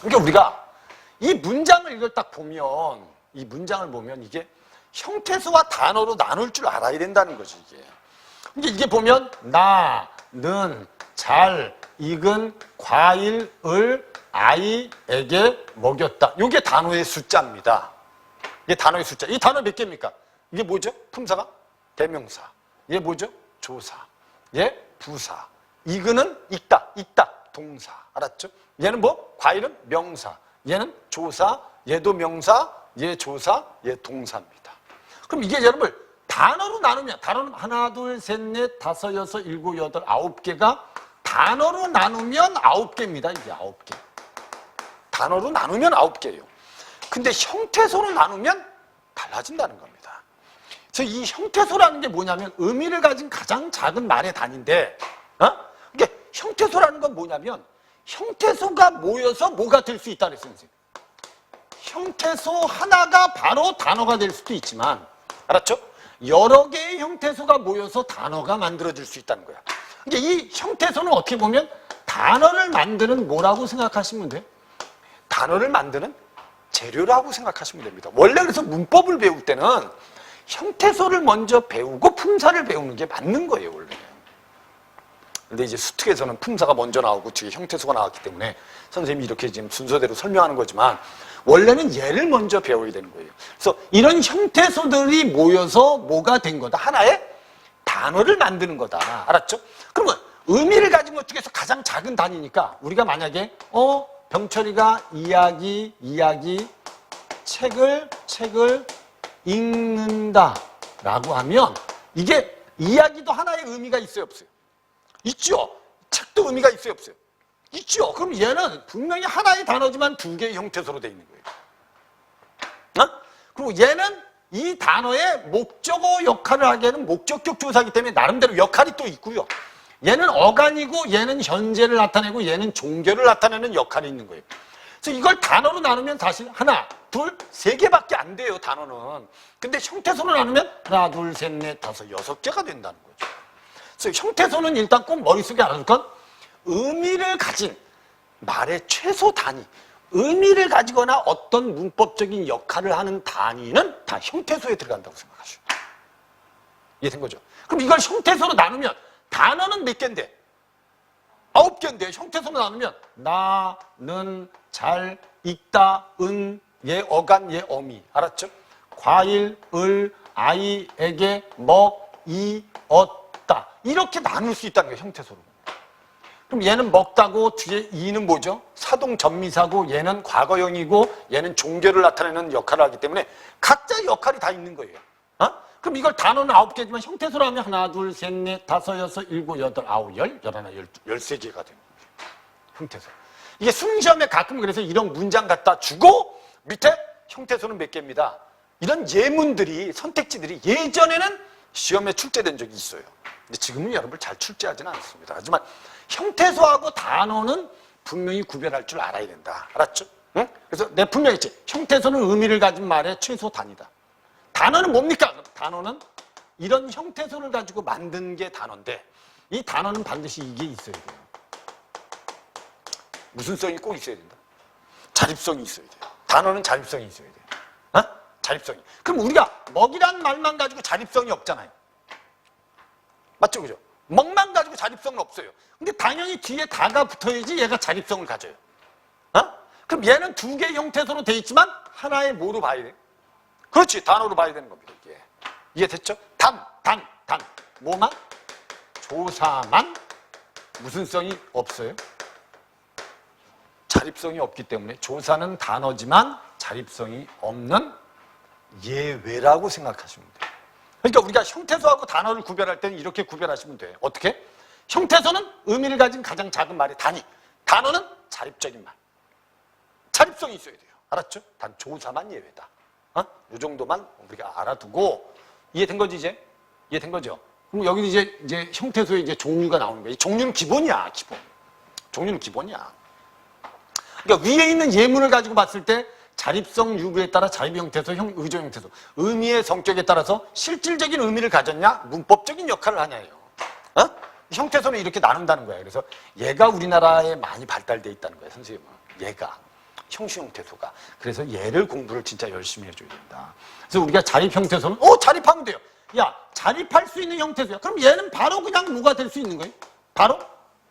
그러니까 우리가 이 문장을 이걸 딱 보면, 이 문장을 보면 이게 형태소와 단어로 나눌 줄 알아야 된다는 거지, 이게. 그러니까 이게 보면, 나, 는, 잘 익은 과일을 아이에게 먹였다. 이게 단어의 숫자입니다. 이게 단어의 숫자. 이 단어 몇 개입니까? 이게 뭐죠? 품사가? 대명사. 얘 뭐죠? 조사. 얘 부사. 익은은 익다, 익다. 동사. 알았죠? 얘는 뭐? 과일은 명사. 얘는 조사. 얘도 명사. 얘 조사. 얘 동사입니다. 그럼 이게 여러분 단어로 나누면, 단어는 하나, 둘, 셋, 넷, 다섯, 여섯, 일곱, 여덟, 아홉 개가 단어로 나누면 9개입니다. 이게 9개. 단어로 나누면 9개예요. 근데 형태소로 나누면 달라진다는 겁니다. 그래서 이 형태소라는 게 뭐냐면 의미를 가진 가장 작은 말의 단위인데, 이게 형태소라는 건 뭐냐면 형태소가 모여서 뭐가 될 수 있다 그랬어요, 선생님. 형태소 하나가 바로 단어가 될 수도 있지만, 알았죠? 여러 개의 형태소가 모여서 단어가 만들어질 수 있다는 거야. 이제 이 형태소는 어떻게 보면 단어를 만드는 뭐라고 생각하시면 돼요? 단어를 만드는 재료라고 생각하시면 됩니다. 원래 그래서 문법을 배울 때는 형태소를 먼저 배우고 품사를 배우는 게 맞는 거예요, 원래. 근데 이제 수특에서는 품사가 먼저 나오고 뒤에 형태소가 나왔기 때문에 선생님이 이렇게 지금 순서대로 설명하는 거지만 원래는 얘를 먼저 배워야 되는 거예요. 그래서 이런 형태소들이 모여서 뭐가 된 거다? 하나의 단어를 만드는 거다. 알았죠? 그러면 의미를 가진 것 중에서 가장 작은 단위니까 우리가 만약에 병철이가 이야기 책을 읽는다 라고 하면 이게 이야기도 하나의 의미가 있어요, 없어요? 있죠? 책도 의미가 있어요, 없어요? 있죠? 그럼 얘는 분명히 하나의 단어지만 두 개의 형태소로 되어 있는 거예요. 그리고 얘는 이 단어의 목적어 역할을 하기에는 목적격 조사이기 때문에 나름대로 역할이 또 있고요. 얘는 어간이고 얘는 현재를 나타내고 얘는 종교를 나타내는 역할이 있는 거예요. 그래서 이걸 단어로 나누면 사실 하나, 둘, 세 개밖에 안 돼요, 단어는. 근데 형태소로 나누면 하나, 둘, 셋, 넷, 다섯, 6개가 된다는 거죠. 그래서 형태소는 일단 꼭 머릿속에 알아둘 건 의미를 가진 말의 최소 단위, 의미를 가지거나 어떤 문법적인 역할을 하는 단위는 다 형태소에 들어간다고 생각하시죠. 이해된 거죠? 그럼 이걸 형태소로 나누면 단어는 몇 개인데? 9개인데 형태소로 나누면 나, 는, 잘, 읽다, 얘 어간, 얘 어미. 알았죠? 과일, 아이에게 먹이었다. 이렇게 나눌 수 있다는 거예요, 형태소로. 그럼 얘는 먹다고 뒤에 이는 뭐죠? 사동 전미사고 얘는 과거형이고 얘는 종교를 나타내는 역할을 하기 때문에 각자의 역할이 다 있는 거예요. 그럼 이걸 단어는 9개지만 형태소로 하면 하나, 둘, 셋, 넷, 다섯, 여섯, 일곱, 여덟, 아홉, 열, 열하나, 열두, 13개가 되는 거예요. 형태소. 이게 수능시험에 가끔 그래서 이런 문장 갖다 주고 밑에 형태소는 몇 개입니다. 이런 예문들이, 선택지들이 예전에는 시험에 출제된 적이 있어요. 근데 지금은 여러분 잘 출제하지는 않습니다. 하지만 형태소하고 단어는 분명히 구별할 줄 알아야 된다. 알았죠? 응? 그래서 내 분명히 했지. 형태소는 의미를 가진 말의 최소 단위다. 단어는 뭡니까? 단어는 이런 형태소를 가지고 만든 게 단어인데 이 단어는 반드시 이게 있어야 돼요. 무슨 성이 꼭 있어야 된다? 자립성이 있어야 돼요. 단어는 자립성이 있어야 돼요. 자립성이. 그럼 우리가 먹이란 말만 가지고 자립성이 없잖아요. 맞죠? 그죠? 먹만 가지고 자립성은 없어요. 근데 당연히 뒤에 다가 붙어야지 얘가 자립성을 가져요. 그럼 얘는 두 개의 형태소로 돼 있지만 하나의 뭐로 봐야 돼? 그렇지, 단어로 봐야 되는 겁니다. 이게. 이해됐죠? 단. 뭐만? 조사만 무슨 성이 없어요? 자립성이 없기 때문에 조사는 단어지만 자립성이 없는 예외라고 생각하시면 돼요. 그러니까 우리가 형태소하고 단어를 구별할 때는 이렇게 구별하시면 돼요. 어떻게? 형태소는 의미를 가진 가장 작은 말의 단위, 단어는 자립적인 말. 자립성이 있어야 돼요. 알았죠? 단 조사만 예외다. 이 정도만 우리가 알아두고 이해된 거지 이제? 이해된 거죠? 그럼 여기는 이제 형태소의 이제 종류가 나오는 거예요. 종류는 기본이야, 기본. 종류는 기본이야. 그러니까 위에 있는 예문을 가지고 봤을 때 자립성 유무에 따라 자립 형태소, 의조 형태소, 의미의 성격에 따라서 실질적인 의미를 가졌냐, 문법적인 역할을 하냐예요. 형태소는 이렇게 나눈다는 거예요. 그래서 얘가 우리나라에 많이 발달돼 있다는 거예요, 선생님은. 얘가. 형식 형태소가. 그래서 얘를 공부를 진짜 열심히 해줘야 된다. 그래서 우리가 자립 형태소는 자립하면 돼요. 야, 자립할 수 있는 형태소야. 그럼 얘는 바로 그냥 뭐가 될 수 있는 거예요? 바로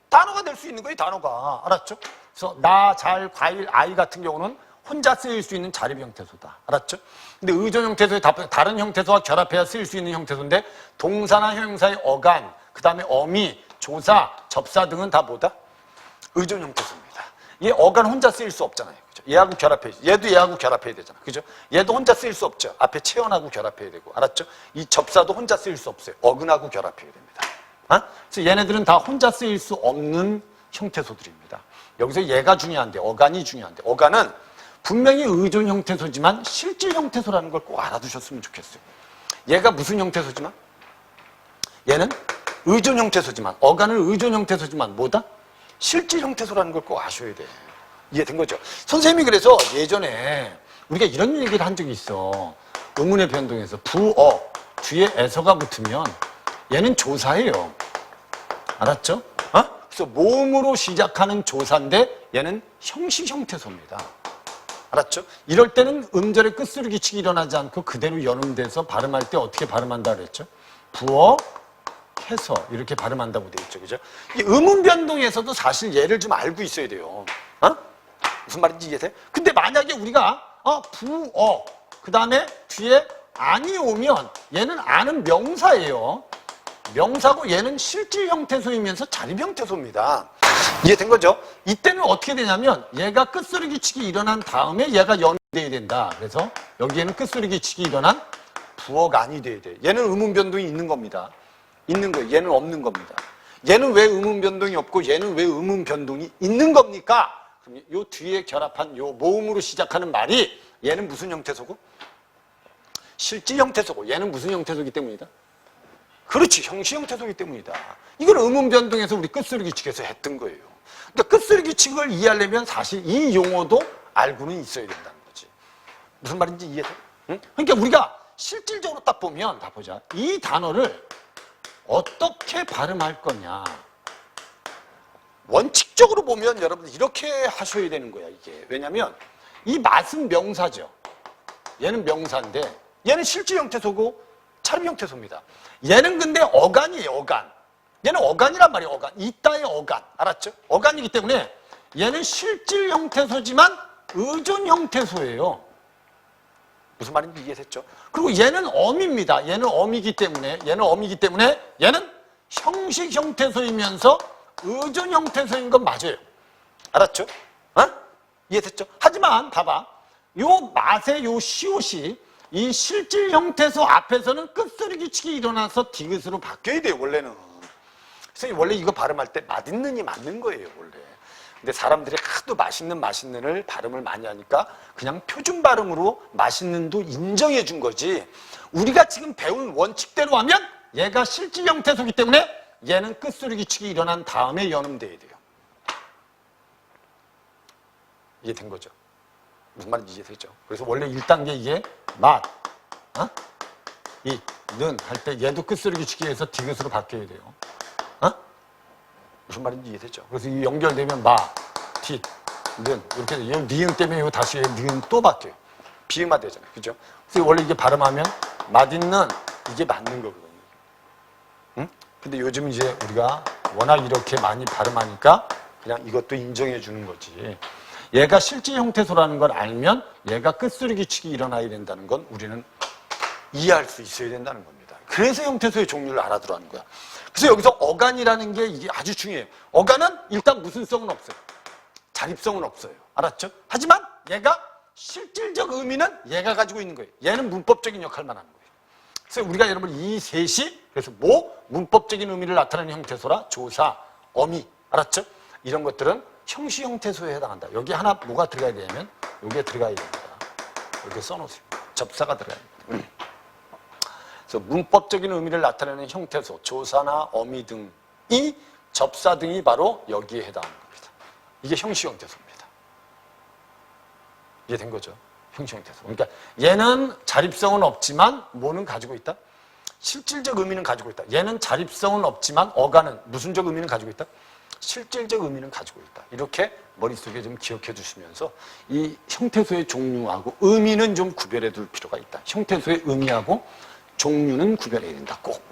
단어가 될 수 있는 거예요. 단어가. 알았죠? 그래서 나, 잘, 과일, 아이 같은 경우는 혼자 쓰일 수 있는 자립 형태소다. 알았죠? 근데 의존 형태소의 다른 형태소와 결합해야 쓰일 수 있는 형태소인데 동사나 형용사의 어간, 그 다음에 어미, 조사, 접사 등은 다 뭐다? 의존 형태소입니다. 얘 어간 혼자 쓰일 수 없잖아요. 그죠? 얘하고 결합해야지. 얘도 얘하고 결합해야 되잖아. 그죠? 얘도 혼자 쓰일 수 없죠. 앞에 체언하고 결합해야 되고. 알았죠? 이 접사도 혼자 쓰일 수 없어요. 어근하고 결합해야 됩니다. 그래서 얘네들은 다 혼자 쓰일 수 없는 형태소들입니다. 여기서 얘가 중요한데, 어간이 중요한데, 어간은 분명히 의존 형태소지만 실질 형태소라는 걸 꼭 알아두셨으면 좋겠어요. 얘가 무슨 형태소지만? 얘는 의존 형태소지만, 어간은 의존 형태소지만 뭐다? 실질 형태소라는 걸 꼭 아셔야 돼. 이해된 거죠? 선생님이 그래서 예전에 우리가 이런 얘기를 한 적이 있어. 의문의 변동에서 부어 뒤에 에서가 붙으면 얘는 조사예요. 알았죠? 그래서 모음으로 시작하는 조사인데 얘는 형식 형태소입니다. 알았죠? 이럴 때는 음절의 끝소리 기칙이 일어나지 않고 그대로 연음돼서 발음할 때 어떻게 발음한다 그랬죠? 부어 해서 이렇게 발음한다고 돼 있죠. 그죠? 이 음운 변동에서도 사실 얘를 좀 알고 있어야 돼요. 무슨 말인지 이해돼? 근데 만약에 우리가 부어 그 다음에 뒤에 안이 오면 얘는 안은 명사예요. 명사고 얘는 실질 형태소이면서 자립 형태소입니다. 이해된 거죠? 이때는 어떻게 되냐면 얘가 끝소리 기칙이 일어난 다음에 얘가 연돼야 된다. 그래서 여기에는 끝소리 기칙이 일어난 부어가 아니 돼야 돼. 얘는 음운 변동이 있는 겁니다. 있는 거예요. 얘는 없는 겁니다. 얘는 왜 음운 변동이 없고 얘는 왜 음운 변동이 있는 겁니까? 그럼 요 뒤에 결합한 요 모음으로 시작하는 말이 얘는 무슨 형태소고? 실질 형태소고 얘는 무슨 형태소이기 때문이다? 그렇지. 형식 형태소이기 때문이다. 이걸 음운 변동에서 우리 끝소리 규칙에서 했던 거예요. 그러니까 끝소리 규칙을 이해하려면 사실 이 용어도 알고는 있어야 된다는 거지. 무슨 말인지 이해돼? 응? 그러니까 우리가 실질적으로 딱 보면 다 보자. 이 단어를 어떻게 발음할 거냐. 원칙적으로 보면 여러분들 이렇게 하셔야 되는 거야, 이게. 왜냐면 이 맛은 명사죠. 얘는 명사인데 얘는 실질 형태소고 차림 형태소입니다. 얘는 근데 어간이에요, 어간. 얘는 어간이란 말이에요, 어간. 이따의 어간. 알았죠? 어간이기 때문에 얘는 실질 형태소지만 의존 형태소예요. 무슨 말인지 이해됐죠? 그리고 얘는 어미입니다. 얘는 어미이기 때문에 얘는 형식 형태소이면서 의존 형태소인 건 맞아요. 알았죠? 이해됐죠? 하지만 봐봐. 요 맛의 요 시옷이 이 실질 형태소 앞에서는 끝소리 규칙이 일어나서 디귿으로 바뀌어야 돼요, 원래는. 그래서 원래 이거 발음할 때 맛있는이 맞는 거예요, 원래. 근데 사람들이 하도 맛있는을 발음을 많이 하니까 그냥 표준 발음으로 맛있는도 인정해 준 거지. 우리가 지금 배운 원칙대로 하면 얘가 실질 형태소이기 때문에 얘는 끝소리 규칙이 일어난 다음에 연음돼야 돼요. 이해된 거죠? 무슨 말인지 이해되죠? 그래서 원래 1단계 이게 맛, 이, 는 할 때 얘도 끝소리 규칙에 의해서 디귿으로 바뀌어야 돼요. 무슨 말인지 이해되죠? 그래서 이 연결되면 마, 뒷, 는 이렇게 이 니은 때문에 이 다시 니은 또 바뀌어요. 비음화 되잖아요. 그죠? 그래서 원래 이게 발음하면 맛있는 이게 맞는 거거든요. 응? 근데 요즘 이제 우리가 워낙 이렇게 많이 발음하니까 그냥 이것도 인정해 주는 거지. 얘가 실질 형태소라는 걸 알면 얘가 끝소리 규칙이 일어나야 된다는 건 우리는 이해할 수 있어야 된다는 겁니다. 그래서 형태소의 종류를 알아두라는 거야. 그래서 여기서 어간이라는 게 이게 아주 중요해요. 어간은 일단 무슨성은 없어요. 자립성은 없어요. 알았죠? 하지만 얘가 실질적 의미는 얘가 가지고 있는 거예요. 얘는 문법적인 역할만 하는 거예요. 그래서 우리가 여러분 이 셋이 그래서 문법적인 의미를 나타내는 형태소라 조사, 어미, 알았죠? 이런 것들은 형식 형태소에 해당한다. 여기 하나 뭐가 들어가야 되냐면 여기에 들어가야 됩니다. 이렇게 써놓으세요. 접사가 들어가야 됩니다. 그래서 문법적인 의미를 나타내는 형태소, 조사나 어미 등이 접사 등이 바로 여기에 해당하는 겁니다. 이게 형식 형태소입니다. 이해된 거죠? 형식 형태소. 그러니까 얘는 자립성은 없지만 뭐는 가지고 있다? 실질적 의미는 가지고 있다. 얘는 자립성은 없지만 어간은 무슨적 의미는 가지고 있다? 실질적 의미는 가지고 있다. 이렇게 머릿속에 좀 기억해 두시면서 이 형태소의 종류하고 의미는 좀 구별해 둘 필요가 있다. 형태소의 의미하고 종류는 구별해야 된다. 꼭.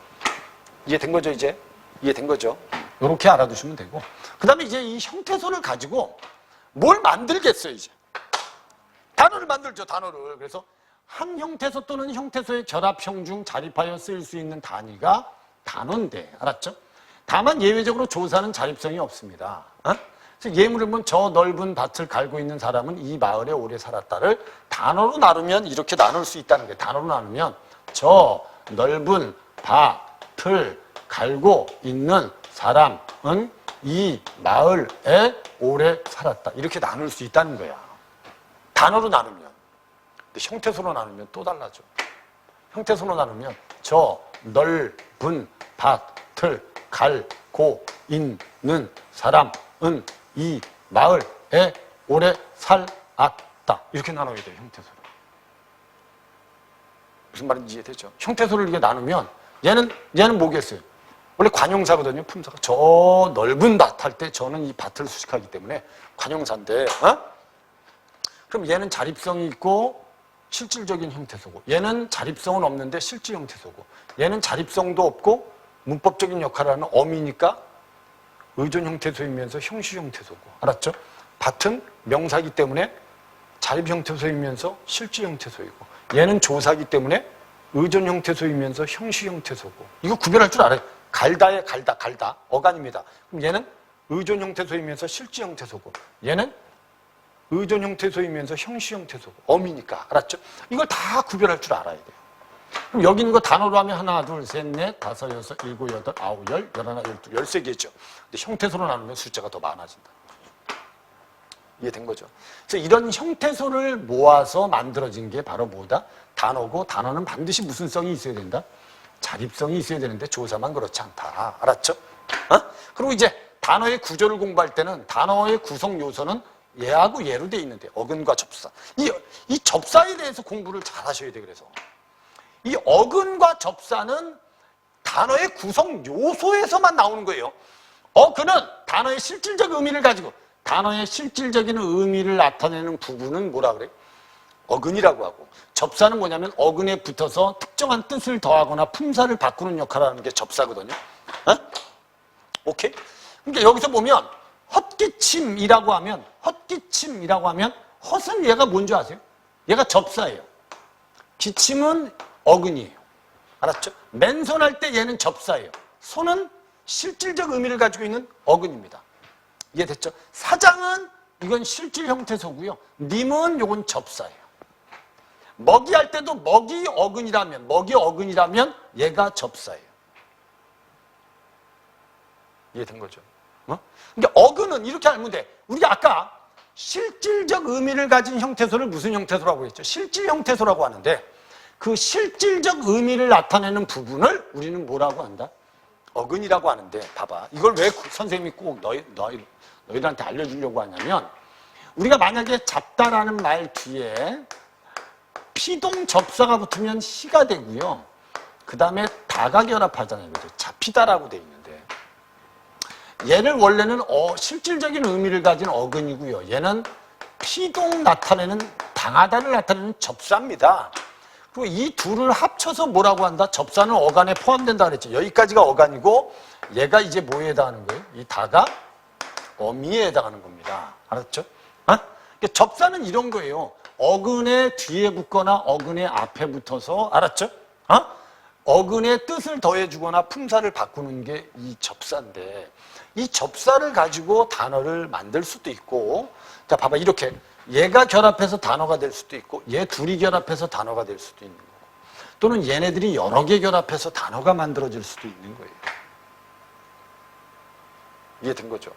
이해된 거죠, 이제? 이해된 거죠? 이렇게 알아두시면 되고. 그 다음에 이제 이 형태소를 가지고 뭘 만들겠어요, 이제? 단어를 만들죠, 단어를. 그래서 한 형태소 또는 형태소의 결합형 중 자립하여 쓰일 수 있는 단위가 단어인데, 알았죠? 다만 예외적으로 조사는 자립성이 없습니다. 그래서 예문을 보면 저 넓은 밭을 갈고 있는 사람은 이 마을에 오래 살았다를 단어로 나누면 이렇게 나눌 수 있다는 거예요. 단어로 나누면 저 넓은 밭을 갈고 있는 사람은 이 마을에 오래 살았다. 이렇게 나눌 수 있다는 거야. 단어로 나누면. 근데 형태소로 나누면 또 달라져. 형태소로 나누면 저 넓은 밭을 갈고 있는 사람은 이 마을에 오래 살았다. 이렇게 나눠야 돼요, 형태소를. 무슨 말인지 이해되죠? 형태소를 이렇게 나누면 얘는 뭐겠어요? 원래 관용사거든요, 품사가. 저 넓은 밭 할 때 저는 이 밭을 수식하기 때문에 관용사인데, 그럼 얘는 자립성이 있고 실질적인 형태소고, 얘는 자립성은 없는데 실질 형태소고, 얘는 자립성도 없고 문법적인 역할을 하는 어미니까 의존 형태소이면서 형시 형태소고, 알았죠? 밭은 명사이기 때문에 자립 형태소이면서 실질 형태소이고, 얘는 조사이기 때문에 의존 형태소이면서 형시 형태소고. 이거 구별할 줄 알아요. 갈다에 갈다. 어간입니다. 그럼 얘는 의존 형태소이면서 실질 형태소고, 얘는 의존 형태소이면서 형시 형태소고, 어미니까. 알았죠? 이걸 다 구별할 줄 알아야 돼요. 그럼 여기 있는 거 단어로 하면 하나, 둘, 셋, 넷, 다섯, 여섯, 일곱, 여덟, 아홉, 열, 열하나, 열두, 13개죠. 근데 형태소로 나누면 숫자가 더 많아진다. 이해된 거죠? 그래서 이런 형태소를 모아서 만들어진 게 바로 뭐다? 단어고, 단어는 반드시 무슨 성이 있어야 된다? 자립성이 있어야 되는데 조사만 그렇지 않다. 알았죠? 그리고 이제 단어의 구조를 공부할 때는 단어의 구성 요소는 얘하고 얘로 돼 있는데, 어근과 접사. 이 접사에 대해서 공부를 잘 하셔야 돼. 그래서 이 어근과 접사는 단어의 구성 요소에서만 나오는 거예요. 어근은 단어의 실질적 의미를 가지고, 단어의 실질적인 의미를 나타내는 부분은 뭐라 그래? 어근이라고 하고, 접사는 뭐냐면 어근에 붙어서 특정한 뜻을 더하거나 품사를 바꾸는 역할을 하는 게 접사거든요. 오케이? 그러니까 여기서 보면 헛기침이라고 하면, 헛은 얘가 뭔지 아세요? 얘가 접사예요. 기침은 어근이에요. 알았죠? 맨손할 때 얘는 접사예요. 손은 실질적 의미를 가지고 있는 어근입니다. 이해됐죠? 사장은 이건 실질 형태소고요. 님은 요건 접사예요. 먹이할 때도 먹이 어근이라면 얘가 접사예요. 이해된 거죠? 그러니까 어근은 이렇게 알면 돼. 우리가 아까 실질적 의미를 가진 형태소를 무슨 형태소라고 했죠? 실질 형태소라고 하는데, 그 실질적 의미를 나타내는 부분을 우리는 뭐라고 한다? 어근이라고 하는데, 봐봐. 이걸 왜 선생님이 꼭 너희들한테 알려주려고 하냐면, 우리가 만약에 잡다라는 말 뒤에 피동 접사가 붙으면 시가 되고요. 그 다음에 다가 결합하잖아요. 그죠? 잡히다라고 돼 있는데, 얘를 원래는 실질적인 의미를 가진 어근이고요. 얘는 피동 나타내는, 당하다를 나타내는 접사입니다. 그리고 이 둘을 합쳐서 뭐라고 한다? 접사는 어간에 포함된다 그랬죠. 여기까지가 어간이고, 얘가 이제 뭐에 해당하는 거예요? 이 다가 어미에 해당하는 겁니다. 알았죠? 그러니까 접사는 이런 거예요. 어근의 뒤에 붙거나 어근의 앞에 붙어서, 알았죠? 어근의 뜻을 더해주거나 품사를 바꾸는 게 이 접사인데, 이 접사를 가지고 단어를 만들 수도 있고, 자, 봐봐. 이렇게 얘가 결합해서 단어가 될 수도 있고, 얘 둘이 결합해서 단어가 될 수도 있는 거고, 또는 얘네들이 여러 개 결합해서 단어가 만들어질 수도 있는 거예요. 이해된 거죠?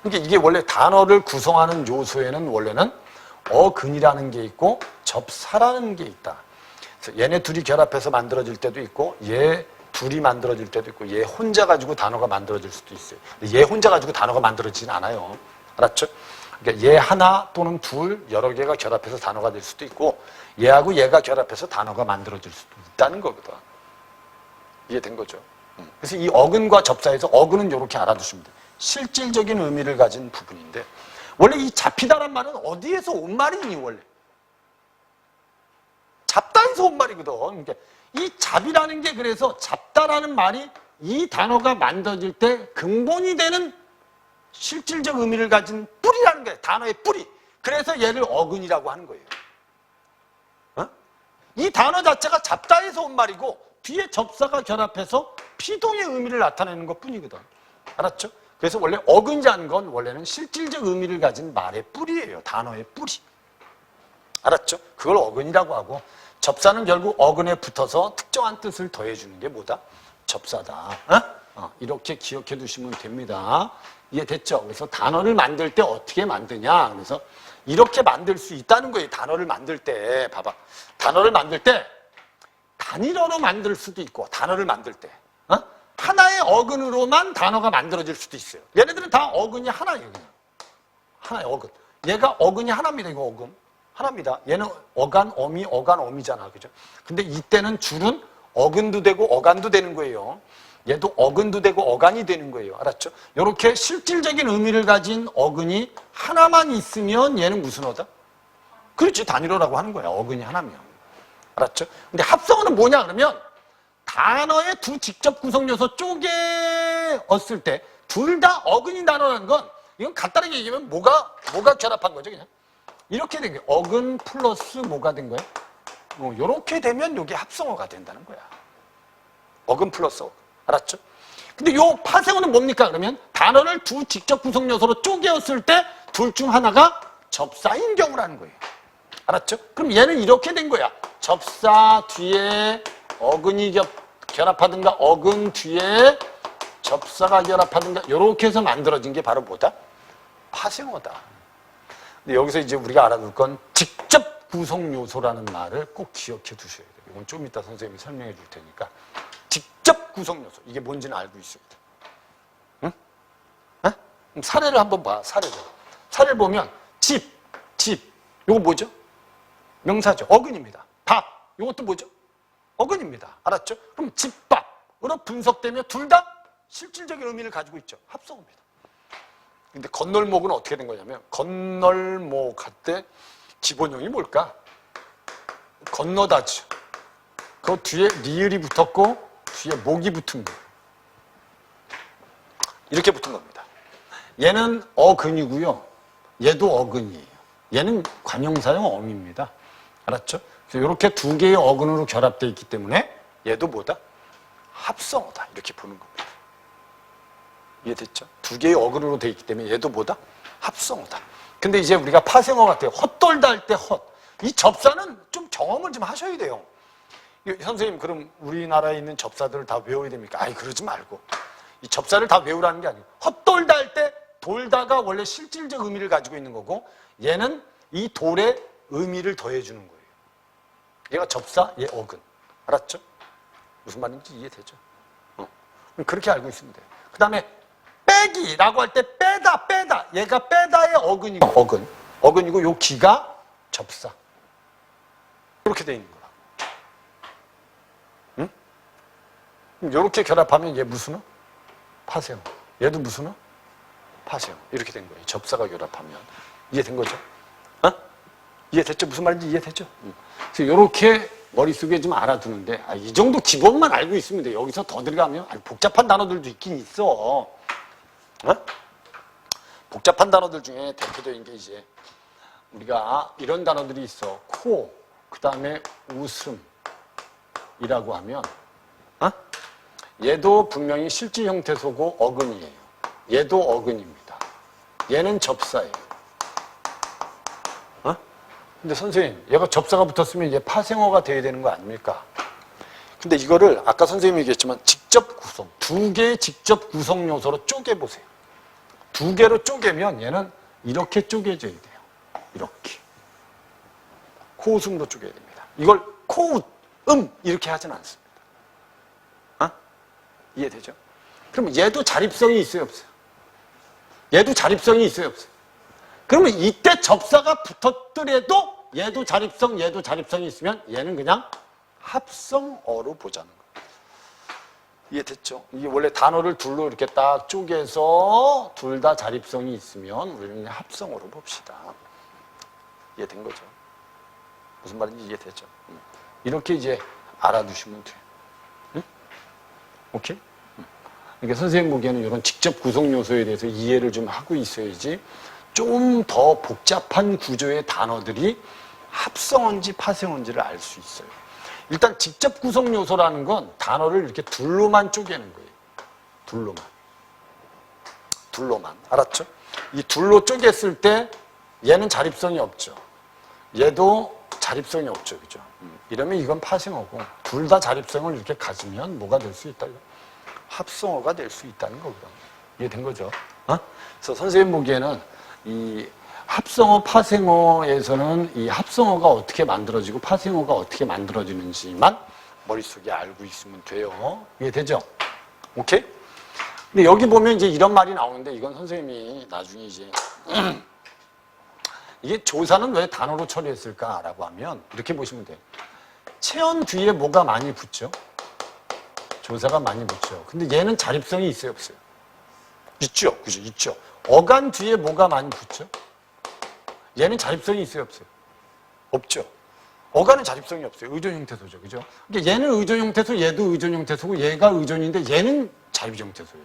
그러니까 이게 원래 단어를 구성하는 요소에는 원래는 어근이라는 게 있고 접사라는 게 있다. 그래서 얘네 둘이 결합해서 만들어질 때도 있고, 얘 둘이 만들어질 때도 있고, 얘 혼자 가지고 단어가 만들어질 수도 있어요. 근데 얘 혼자 가지고 단어가 만들어지진 않아요. 알았죠? 그러니까 얘 하나 또는 둘, 여러 개가 결합해서 단어가 될 수도 있고, 얘하고 얘가 결합해서 단어가 만들어질 수도 있다는 거거든. 이해된 거죠? 그래서 이 어근과 접사에서 어근은 이렇게 알아두시면 돼요. 실질적인 의미를 가진 부분인데 원래 이 잡히다란 말은 어디에서 온 말이니 원래? 잡다에서 온 말이거든. 그러니까 이 잡이라는 게 그래서 잡다라는 말이 이 단어가 만들어질 때 근본이 되는 실질적 의미를 가진 뿌리라는 거예요. 단어의 뿌리. 그래서 얘를 어근이라고 하는 거예요. 어? 이 단어 자체가 잡다에서 온 말이고 뒤에 접사가 결합해서 피동의 의미를 나타내는 것 뿐이거든. 알았죠? 그래서 원래 어근이라는 건 원래는 실질적 의미를 가진 말의 뿌리예요. 단어의 뿌리. 알았죠? 그걸 어근이라고 하고 접사는 결국 어근에 붙어서 특정한 뜻을 더해주는 게 뭐다? 접사다. 이렇게 기억해 두시면 됩니다. 이해됐죠? 그래서 단어를 만들 때 어떻게 만드냐? 그래서 이렇게 만들 수 있다는 거예요. 단어를 만들 때. 봐봐. 단어를 만들 때 단일어로 만들 수도 있고 단어를 만들 때 하나의 어근으로만 단어가 만들어질 수도 있어요. 얘네들은 다 어근이 하나예요. 그냥. 하나의 어근. 얘가 어근이 하나입니다. 이거 어근. 하나입니다. 얘는 어간, 어미, 어간, 어미잖아. 그죠? 근데 이때는 줄은 어근도 되고 어간도 되는 거예요. 얘도 어근도 되고 어간이 되는 거예요. 알았죠? 이렇게 실질적인 의미를 가진 어근이 하나만 있으면 얘는 무슨 어다? 그렇지. 단일어라고 하는 거야. 어근이 하나면. 알았죠? 근데 합성어는 뭐냐 그러면 단어의 두 직접 구성 요소 쪼개었을 때 둘 다 어근인 단어라는 건 이건 간단하게 얘기하면 뭐가 결합한 거죠, 그냥. 이렇게 된 거예요. 어근 플러스 뭐가 된 거예요? 이렇게 되면 이게 합성어가 된다는 거야. 어근 플러스 어근. 알았죠? 근데 요 파생어는 뭡니까? 그러면 단어를 두 직접 구성 요소로 쪼개었을 때 둘 중 하나가 접사인 경우라는 거예요. 알았죠? 그럼 얘는 이렇게 된 거야. 접사 뒤에 어근이 결합하든가 어근 뒤에 접사가 결합하든가 이렇게 해서 만들어진 게 바로 뭐다? 파생어다. 근데 여기서 이제 우리가 알아둘 건 직접 구성 요소라는 말을 꼭 기억해 두셔야 돼요. 이건 좀 이따 선생님이 설명해 줄 테니까. 직접 구성 요소. 이게 뭔지는 알고 있어야 돼. 응? 그럼 사례를 한번 봐. 사례를 보면 집. 이거 뭐죠? 명사죠. 어근입니다. 밥. 이것도 뭐죠? 어근입니다. 알았죠? 그럼 집밥으로 분석되면 둘 다 실질적인 의미를 가지고 있죠. 합성어입니다. 근데 건널목은 어떻게 된 거냐면 건널목 할 때 기본형이 뭘까? 건너다죠. 그 뒤에 리을이 붙었고 뒤에 목이 붙은 거예요. 이렇게 붙은 겁니다. 얘는 어근이고요. 얘도 어근이에요. 얘는 관형사형 어미입니다. 알았죠? 그래서 이렇게 두 개의 어근으로 결합되어 있기 때문에 얘도 뭐다? 합성어다. 이렇게 보는 겁니다. 이해됐죠? 두 개의 어근으로 되어 있기 때문에 얘도 뭐다? 합성어다. 근데 이제 우리가 파생어 같아요. 헛돌다 할 때 헛. 이 접사는 좀 경험을 좀 하셔야 돼요. 선생님, 그럼 우리나라에 있는 접사들을 다 외워야 됩니까? 아니, 그러지 말고. 이 접사를 다 외우라는 게 아니고 헛돌다 할 때 돌다가 원래 실질적 의미를 가지고 있는 거고 얘는 이 돌의 의미를 더해주는 거예요. 얘가 접사, 얘 어근. 알았죠? 무슨 말인지 이해되죠? 그렇게 알고 있으면 돼요. 그 다음에 빼기라고 할 때 빼다. 얘가 빼다의 어근이고 어근이고 요 기가 접사. 이렇게 돼 있는 거라. 응? 이렇게 결합하면 얘 무슨 어? 파생어. 얘도 무슨 어? 파생어. 이렇게 된 거예요. 접사가 결합하면. 이해된 거죠? 이해됐죠? 무슨 말인지 이해됐죠? 그래서 이렇게 머릿속에 좀 알아두는데 이 정도 기본만 알고 있으면 돼요. 여기서 더 들어가면 복잡한 단어들도 있긴 있어. 복잡한 단어들 중에 대표적인 게 이제 우리가 이런 단어들이 있어. 코, 그 다음에 웃음이라고 하면 얘도 분명히 실질 형태소고 어근이에요. 얘도 어근입니다. 얘는 접사예요. 근데 선생님, 얘가 접사가 붙었으면 얘 파생어가 돼야 되는 거 아닙니까? 근데 이거를 아까 선생님이 얘기했지만 직접 구성, 두 개의 직접 구성 요소로 쪼개보세요. 두 개로 쪼개면 얘는 이렇게 쪼개져야 돼요. 이렇게. 코웃음으로 쪼개야 됩니다. 이걸 코웃, 이렇게 하진 않습니다. 이해되죠? 그럼 얘도 자립성이 있어요, 없어요? 얘도 자립성이 있어요, 없어요? 그러면 이때 접사가 붙었더라도 얘도 자립성이 있으면 얘는 그냥 합성어로 보자는 거예요. 이해됐죠? 이게 원래 단어를 둘로 이렇게 딱 쪼개서 둘 다 자립성이 있으면 우리는 합성어로 봅시다. 이해된 거죠? 무슨 말인지 이해되죠? 이렇게 이제 알아두시면 돼요. 응? 오케이? 그러니까 선생님 보기에는 이런 직접 구성 요소에 대해서 이해를 좀 하고 있어야지 좀 더 복잡한 구조의 단어들이 합성어인지 파생어인지를 알 수 있어요. 일단 직접 구성 요소라는 건 단어를 이렇게 둘로만 쪼개는 거예요. 둘로만. 알았죠? 이 둘로 쪼갰을 때 얘는 자립성이 없죠. 얘도 자립성이 없죠. 그죠? 이러면 이건 파생어고 둘 다 자립성을 이렇게 가지면 뭐가 될 수 있다? 합성어가 될 수 있다는 거고요. 이해된 거죠? 그래서 선생님 보기에는 이 합성어, 파생어에서는 이 합성어가 어떻게 만들어지고 파생어가 어떻게 만들어지는지만 머릿속에 알고 있으면 돼요. 이해되죠? 오케이? 근데 여기 보면 이제 이런 말이 나오는데 이건 선생님이 나중에 이제 이게 조사는 왜 단어로 처리했을까라고 하면 이렇게 보시면 돼요. 체언 뒤에 뭐가 많이 붙죠? 조사가 많이 붙죠. 근데 얘는 자립성이 있어요, 없어요? 있죠. 그죠? 있죠. 어간 뒤에 뭐가 많이 붙죠? 얘는 자립성이 있어요, 없어요? 없죠. 어간은 자립성이 없어요. 의존 형태소죠. 그죠? 그러니까 얘는 의존 형태소, 얘도 의존 형태소고 얘가 의존인데 얘는 자립 형태소예요.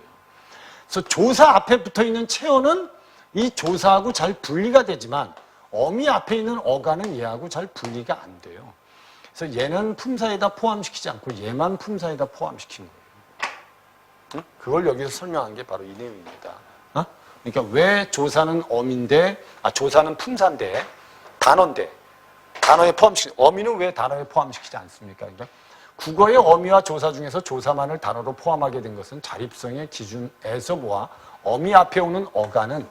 그래서 조사 앞에 붙어 있는 체언은 이 조사하고 잘 분리가 되지만 어미 앞에 있는 어간은 얘하고 잘 분리가 안 돼요. 그래서 얘는 품사에다 포함시키지 않고 얘만 품사에다 포함시킨 거예요. 응? 그걸 여기서 설명한 게 바로 이 내용입니다. 그러니까 왜 조사는 어미인데, 조사는 품사인데, 단어인데, 단어에 어미는 왜 단어에 포함시키지 않습니까? 그러니까 국어의 어미와 조사 중에서 조사만을 단어로 포함하게 된 것은 자립성의 기준에서 보아 어미 앞에 오는 어간은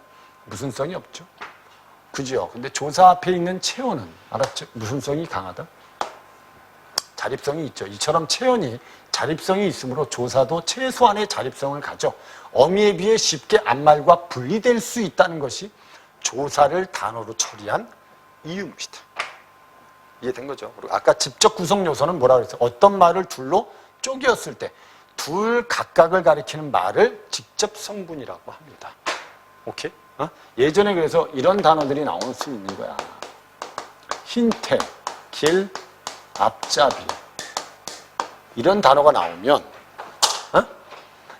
무슨성이 없죠. 그죠? 근데 조사 앞에 있는 체언은, 알았죠? 무슨성이 강하다? 자립성이 있죠. 이처럼 체언이 자립성이 있으므로 조사도 최소한의 자립성을 가져 어미에 비해 쉽게 앞말과 분리될 수 있다는 것이 조사를 단어로 처리한 이유입니다. 이해된 거죠? 그리고 아까 직접 구성 요소는 뭐라고 그랬어요? 어떤 말을 둘로 쪼개었을 때 둘 각각을 가리키는 말을 직접 성분이라고 합니다. 오케이? 예전에 그래서 이런 단어들이 나올 수 있는 거야. 흰태, 길, 앞잡이 이런 단어가 나오면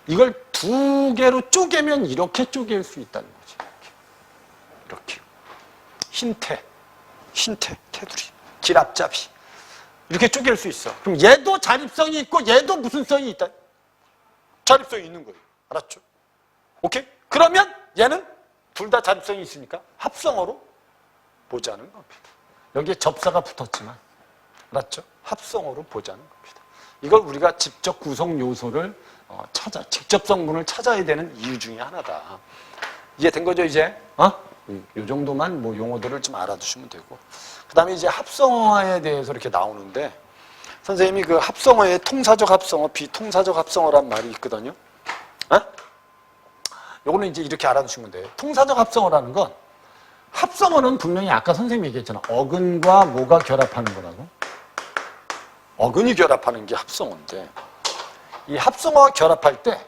이걸 두 개로 쪼개면 이렇게 쪼갤 수 있다는 거지. 이렇게. 흰태, 테두리, 길 앞잡이 이렇게 쪼갤 수 있어. 그럼 얘도 자립성이 있고 얘도 무슨 성이 있다? 자립성이 있는 거예요. 알았죠? 오케이? 그러면 얘는 둘 다 자립성이 있으니까 합성어로 보자는 겁니다. 여기에 접사가 붙었지만 알았죠? 합성어로 보자는 겁니다. 이걸 우리가 직접 구성 요소를 직접 성분을 찾아야 되는 이유 중에 하나다. 이해된 거죠, 이제? 이 정도만 뭐 용어들을 좀 알아두시면 되고. 그 다음에 이제 합성어에 대해서 이렇게 나오는데, 선생님이 그 합성어에 통사적 합성어, 비통사적 합성어란 말이 있거든요. 요거는 이제 이렇게 알아두시면 돼요. 통사적 합성어라는 건, 합성어는 분명히 아까 선생님이 얘기했잖아. 어근과 뭐가 결합하는 거라고? 어근이 결합하는 게 합성어인데, 이 합성어가 결합할 때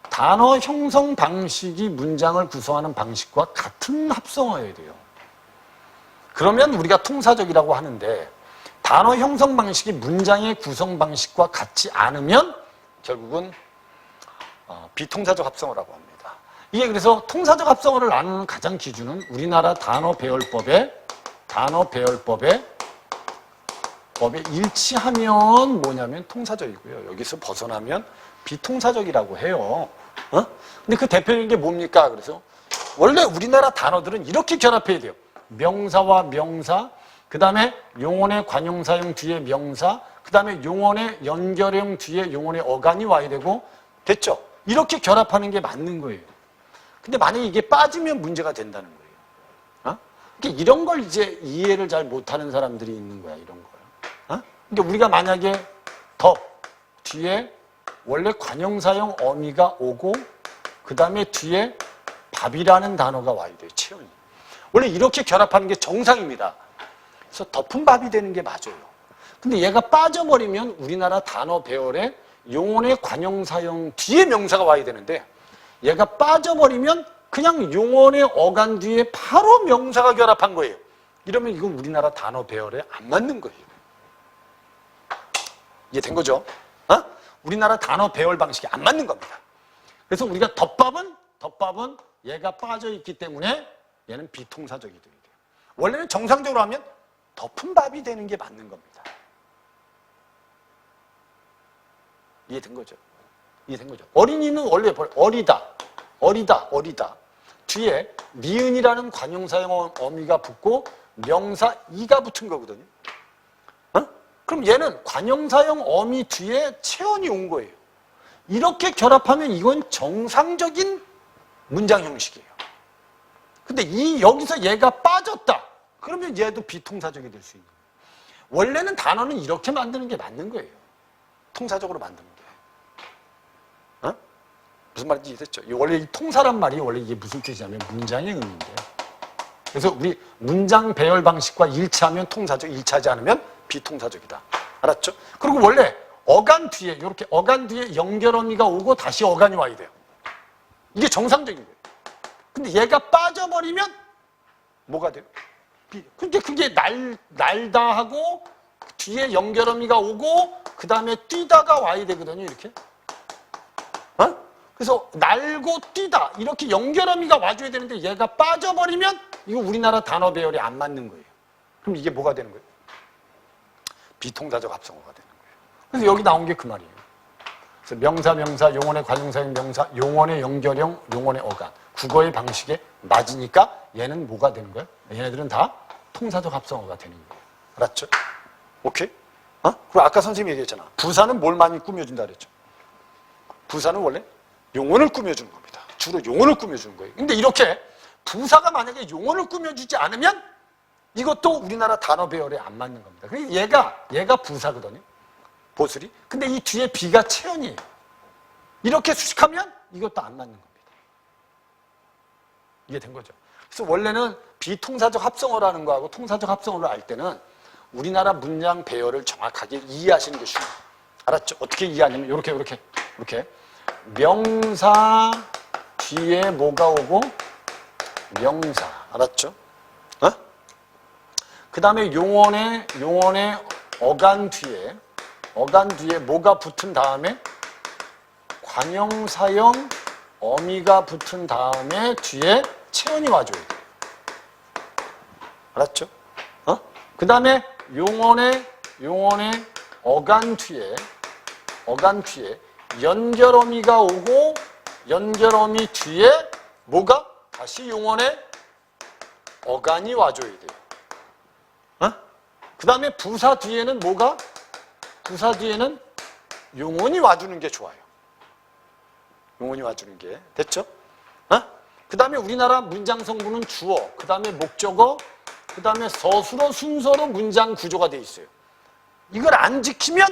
단어 형성 방식이 문장을 구성하는 방식과 같은 합성어여야 돼요. 그러면 우리가 통사적이라고 하는데 단어 형성 방식이 문장의 구성 방식과 같지 않으면 결국은 비통사적 합성어라고 합니다. 이게 그래서 통사적 합성어를 나누는 가장 기준은 우리나라 단어 배열법에 일치하면 뭐냐면 통사적이고요. 여기서 벗어나면 비통사적이라고 해요. 근데 그 대표적인 게 뭡니까? 그래서 원래 우리나라 단어들은 이렇게 결합해야 돼요. 명사와 명사, 그 다음에 용언의 관용사형 뒤에 명사, 그 다음에 용언의 연결형 뒤에 용언의 어간이 와야 되고, 됐죠? 이렇게 결합하는 게 맞는 거예요. 근데 만약에 이게 빠지면 문제가 된다는 거예요. 그러니까 이런 걸 이제 이해를 잘 못하는 사람들이 있는 거야, 이런 거요. 그러니까 우리가 만약에 덕 뒤에 원래 관용사형 어미가 오고 그 다음에 뒤에 밥이라는 단어가 와야 돼요. 체온이. 원래 이렇게 결합하는 게 정상입니다. 그래서 덮은 밥이 되는 게 맞아요. 근데 얘가 빠져버리면 우리나라 단어 배열에 용언의 관용사용 뒤에 명사가 와야 되는데 얘가 빠져버리면 그냥 용언의 어간 뒤에 바로 명사가 결합한 거예요. 이러면 이건 우리나라 단어 배열에 안 맞는 거예요. 이해된 거죠? 우리나라 단어 배열 방식이 안 맞는 겁니다. 그래서 우리가 덮밥은 얘가 빠져있기 때문에 얘는 비통사적이 돼야 돼요. 원래는 정상적으로 하면 덮은 밥이 되는 게 맞는 겁니다. 이해된 거죠? 이해된 거죠? 어린이는 원래 어리다. 뒤에 니은이라는 관용사용 어미가 붙고 명사 이가 붙은 거거든요. 그럼 얘는 관용사용 어미 뒤에 체언이 온 거예요. 이렇게 결합하면 이건 정상적인 문장 형식이에요. 근데 여기서 얘가 빠졌다. 그러면 얘도 비통사적이 될 수 있는 거예요. 원래는 단어는 이렇게 만드는 게 맞는 거예요. 통사적으로 만드는 게. 무슨 말인지 이해됐죠? 원래 이 통사란 말이 원래 이게 무슨 뜻이냐면 문장의 의미인데요. 그래서 우리 문장 배열 방식과 일치하면 통사적, 일치하지 않으면 비통사적이다. 알았죠? 그리고 원래 어간 뒤에 이렇게 어간 뒤에 연결어미가 오고 다시 어간이 와야 돼요. 이게 정상적인 거예요. 근데 얘가 빠져버리면 뭐가 돼요? 근데 그게 날다 하고 뒤에 연결어미가 오고 그 다음에 뛰다가 와야 되거든요. 이렇게. 그래서 날고 뛰다 이렇게 연결어미가 와줘야 되는데 얘가 빠져버리면 이거 우리나라 단어 배열이 안 맞는 거예요. 그럼 이게 뭐가 되는 거예요? 비통사적 합성어가 되는 거예요. 그래서 여기 나온 게 그 말이에요. 그래서 명사, 용언의 관용사용 명사, 용언의 연결형, 용언의 어간. 국어의 방식에 맞으니까 얘는 뭐가 되는 거예요? 얘네들은 다 통사적 합성어가 되는 거예요. 알았죠? 오케이? 그리고 아까 선생님이 얘기했잖아. 부사는 뭘 많이 꾸며준다 그랬죠? 부사는 원래 용언을 꾸며주는 겁니다. 주로 용언을 꾸며주는 거예요. 근데 이렇게 부사가 만약에 용언을 꾸며주지 않으면 이것도 우리나라 단어 배열에 안 맞는 겁니다. 그래서 얘가 부사거든요. 보슬이. 근데 이 뒤에 비가 체언이에요. 이렇게 수식하면 이것도 안 맞는 겁니다. 이해된 거죠? 그래서 원래는 비통사적 합성어라는 거하고 통사적 합성어를 알 때는 우리나라 문장 배열을 정확하게 이해하시는 게 중요해요. 알았죠? 어떻게 이해하냐면 이렇게 명사 뒤에 뭐가 오고 명사. 알았죠? 그 다음에 용언의 어간 뒤에 뭐가 붙은 다음에 관용사형 어미가 붙은 다음에 뒤에 체언이 와줘야 돼. 알았죠? 그 다음에 용언의 어간 뒤에 연결어미가 오고 연결어미 뒤에 뭐가? 다시 용언의 어간이 와줘야 돼요. 그 다음에 부사 뒤에는 뭐가? 부사 뒤에는 용언이 와주는 게 좋아요. 용언이 와주는 게. 됐죠? 그 다음에 우리나라 문장 성분은 주어, 그 다음에 목적어, 그 다음에 서술어 순서로 문장 구조가 돼 있어요. 이걸 안 지키면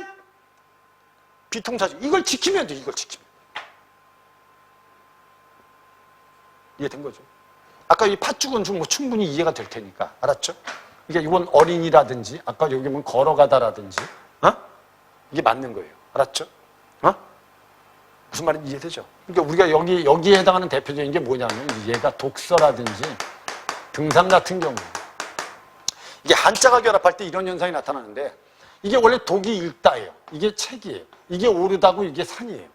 비통사적. 이걸 지키면 돼, 이걸 지키면. 이해된 거죠? 아까 이 팥죽은 뭐 충분히 이해가 될 테니까. 알았죠? 이게 이건 어린이라든지, 아까 여기 보면 걸어가다라든지, 이게 맞는 거예요. 알았죠? 무슨 말인지 이해되죠? 그러니까 우리가 여기에 해당하는 대표적인 게 뭐냐면 얘가 독서라든지 등산 같은 경우. 이게 한자가 결합할 때 이런 현상이 나타나는데 이게 원래 독이 읽다예요. 이게 책이에요. 이게 오르다고 이게 산이에요.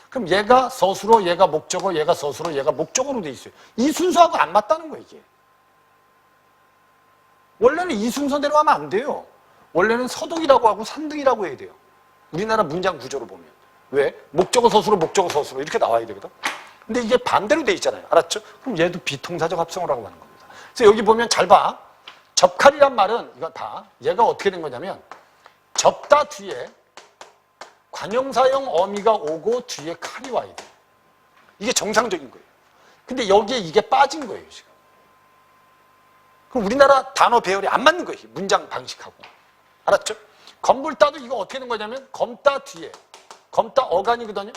그럼 얘가 서술어, 얘가 목적어, 얘가 서술어, 얘가 목적어로 돼 있어요. 이 순서하고 안 맞다는 거예요, 이게. 원래는 이 순서대로 하면 안 돼요. 원래는 서독이라고 하고 산등이라고 해야 돼요. 우리나라 문장 구조로 보면. 왜? 목적어, 서술어, 목적어, 서술어 이렇게 나와야 되거든. 근데 이게 반대로 돼 있잖아요. 알았죠? 그럼 얘도 비통사적 합성어라고 하는 겁니다. 그래서 여기 보면 잘 봐. 접칼이란 말은 이거 다 얘가 어떻게 된 거냐면 접다 뒤에 관용사형 어미가 오고 뒤에 칼이 와야 돼. 이게 정상적인 거예요. 근데 여기에 이게 빠진 거예요, 지금. 그럼 우리나라 단어 배열이 안 맞는 거예요, 문장 방식하고. 알았죠? 검불따도 이거 어떻게 된 거냐면 검따 뒤에, 검따 어간이거든요.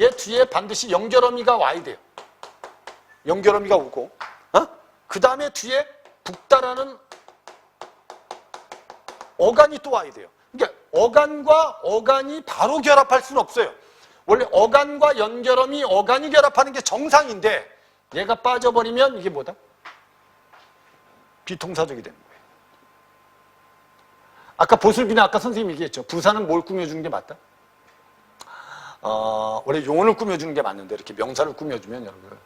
얘 뒤에 반드시 연결어미가 와야 돼요. 연결어미가 오고, 그 다음에 뒤에 북다라는 어간이 또 와야 돼요. 그러니까 어간과 어간이 바로 결합할 수는 없어요. 원래 어간과 연결음이 어간이 결합하는 게 정상인데 얘가 빠져버리면 이게 뭐다? 비통사적이 되는 거예요. 아까 보슬비는 아까 선생님이 얘기했죠. 부사는 뭘 꾸며주는 게 맞다? 원래 용언을 꾸며주는 게 맞는데 이렇게 명사를 꾸며주면 여러분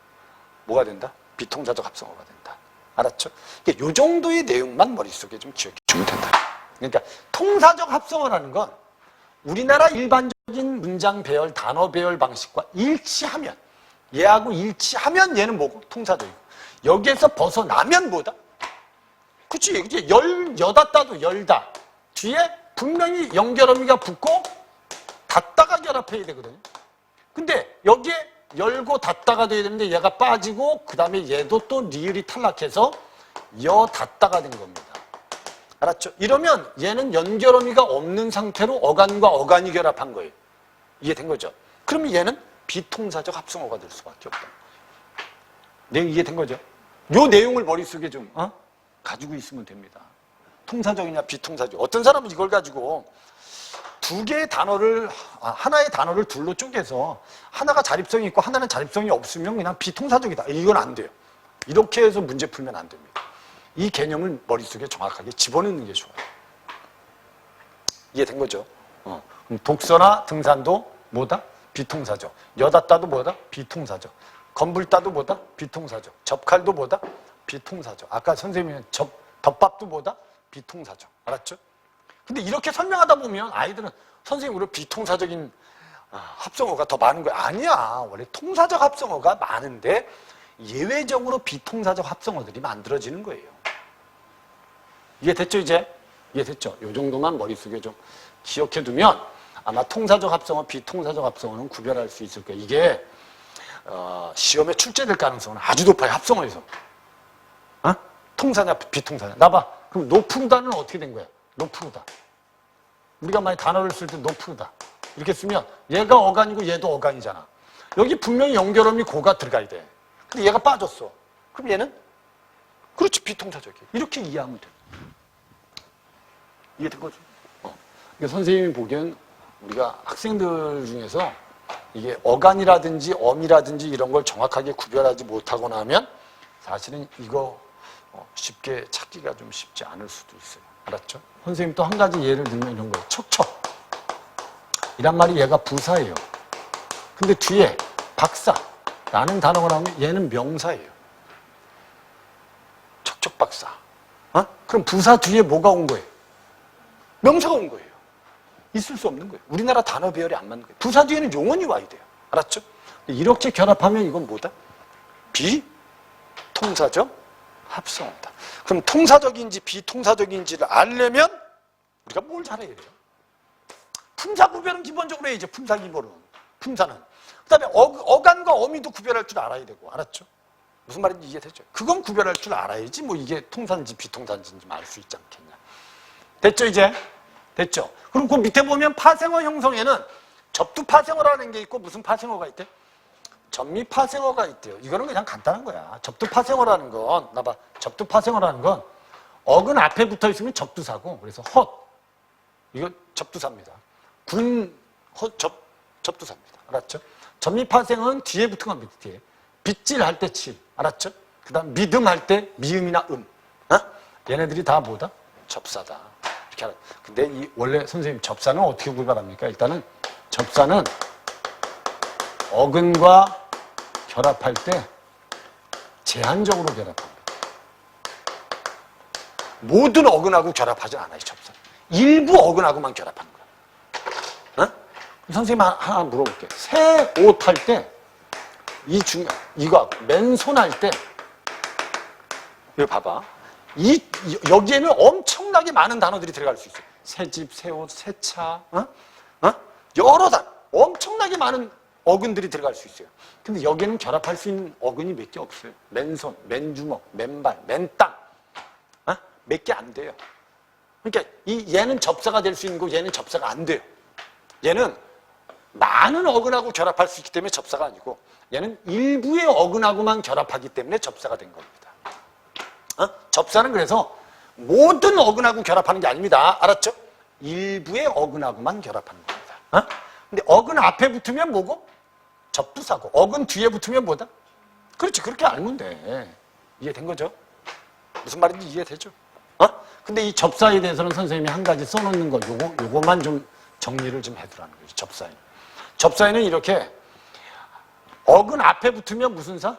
뭐가 된다? 비통사적 합성어가 된다. 알았죠? 이 정도의 내용만 머릿속에 좀 기억해 주면 된다. 그러니까 통사적 합성어라는 건 우리나라 일반적인 문장 배열, 단어 배열 방식과 일치하면 얘하고 일치하면 얘는 뭐고? 통사적이고 여기에서 벗어나면 뭐다? 그치? 이제 여다 따도 열다 뒤에 분명히 연결어미가 붙고 닫다가 결합해야 되거든요. 근데 여기에 열고 닫다가 돼야 되는데 얘가 빠지고 그 다음에 얘도 또 리을이 탈락해서 여 닫다가 된 겁니다. 알았죠? 이러면 얘는 연결어미가 없는 상태로 어간과 어간이 결합한 거예요. 이해된 거죠? 그러면 얘는 비통사적 합성어가 될 수밖에 없다. 내용 이해된 거죠? 요 내용을 머릿속에 좀 가지고 있으면 됩니다. 통사적이냐 비통사적. 어떤 사람은 이걸 가지고 두 개의 단어를 하나의 단어를 둘로 쪼개서 하나가 자립성이 있고 하나는 자립성이 없으면 그냥 비통사적이다. 이건 안 돼요. 이렇게 해서 문제 풀면 안 됩니다. 이 개념을 머릿속에 정확하게 집어넣는 게 좋아요. 이해된 거죠? 그럼 독서나 등산도 뭐다? 비통사적. 여다 따도 뭐다? 비통사적. 건불 따도 뭐다? 비통사적. 접칼도 뭐다? 비통사적. 아까 선생님이 덮밥도 뭐다? 비통사적. 알았죠? 근데 이렇게 설명하다 보면 아이들은 선생님 우리 비통사적인 합성어가 더 많은 거야. 아니야. 원래 통사적 합성어가 많은데 예외적으로 비통사적 합성어들이 만들어지는 거예요. 이해됐죠 이제? 이해됐죠? 이 정도만 머릿속에 좀 기억해 두면 아마 통사적 합성어, 비통사적 합성어는 구별할 수 있을 거예요. 이게 시험에 출제될 가능성은 아주 높아요. 합성어에서. 통사냐 비통사냐. 나봐. 그럼 노프르다는 어떻게 된 거야? 노프르다. 우리가 만약 단어를 쓸 때 노프르다. 이렇게 쓰면 얘가 어간이고 얘도 어간이잖아. 여기 분명히 연결음이 고가 들어가야 돼. 근데 얘가 빠졌어. 그럼 얘는? 그렇지, 비통사적이야. 이렇게 이해하면 돼. 이해된 거죠? 그러니까 선생님이 보기엔 우리가 학생들 중에서 이게 어간이라든지 엄이라든지 이런 걸 정확하게 구별하지 못하거나 하면 사실은 이거 쉽게 찾기가 좀 쉽지 않을 수도 있어요. 알았죠? 선생님 또 한 가지 예를 들면 이런 거예요. 척척. 이란 말이 얘가 부사예요. 근데 뒤에 박사라는 단어가 나오면 얘는 명사예요. 척척 박사. 그럼 부사 뒤에 뭐가 온 거예요? 명사가 온 거예요. 있을 수 없는 거예요. 우리나라 단어 배열이 안 맞는 거예요. 부사 뒤에는 용언이 와야 돼요. 알았죠? 이렇게 결합하면 이건 뭐다? 비통사적 합성어다. 그럼 통사적인지 비통사적인지를 알려면 우리가 뭘 잘해야 돼요? 품사 구별은 기본적으로 해야죠. 품사 기본은. 품사는. 그 다음에 어간과 어미도 구별할 줄 알아야 되고. 알았죠? 무슨 말인지 이해됐죠? 그건 구별할 줄 알아야지 뭐 이게 통사인지 비통사인지 알 수 있지 않겠냐. 됐죠 이제? 됐죠? 그럼 그 밑에 보면 파생어 형성에는 접두 파생어라는 게 있고 무슨 파생어가 있대? 전미 파생어가 있대요. 이거는 그냥 간단한 거야. 접두 파생어라는 건 나봐. 접두 파생어라는 건 어근 앞에 붙어 있으면 접두사고 그래서 헛 이거 접두사입니다. 접두사입니다. 알았죠? 전미 파생은 뒤에 붙은 겁니다. 뒤에. 빗질 할 때 칠. 알았죠? 그 다음 믿음 할 때 미음이나 얘네들이 다 뭐다? 접사다. 이렇게 알아. 근데 이 원래 선생님 접사는 어떻게 구별합니까? 일단은 접사는 어근과 결합할 때 제한적으로 결합합니다. 모든 어근하고 결합하지 않아요. 접사. 일부 어근하고만 결합하는 거야. 선생님 하나 물어볼게. 새 옷 할 때 이거 맨손 할 때 이거 봐봐. 여기에는 엄청나게 많은 단어들이 들어갈 수 있어요. 새 집, 새 옷, 새 차, 여러 단어, 엄청나게 많은 어근들이 들어갈 수 있어요. 근데 여기에는 결합할 수 있는 어근이 몇 개 없어요. 맨손, 맨주먹, 맨발, 맨땅, 몇 개 안 돼요. 그러니까 얘는 접사가 될 수 있는 거고 얘는 접사가 안 돼요. 얘는 많은 어근하고 결합할 수 있기 때문에 접사가 아니고 얘는 일부의 어근하고만 결합하기 때문에 접사가 된 겁니다. 접사는 그래서 모든 어근하고 결합하는 게 아닙니다. 알았죠? 일부의 어근하고만 결합하는 겁니다. 근데 어근 앞에 붙으면 뭐고? 접두사고. 어근 뒤에 붙으면 뭐다? 그렇지. 그렇게 알면 돼. 이해된 거죠? 무슨 말인지 이해되죠? 근데 이 접사에 대해서는 선생님이 한 가지 써놓는 거, 요거만 좀 정리를 좀 해두라는 거죠. 접사에. 접사에는 이렇게 어근 앞에 붙으면 무슨 사?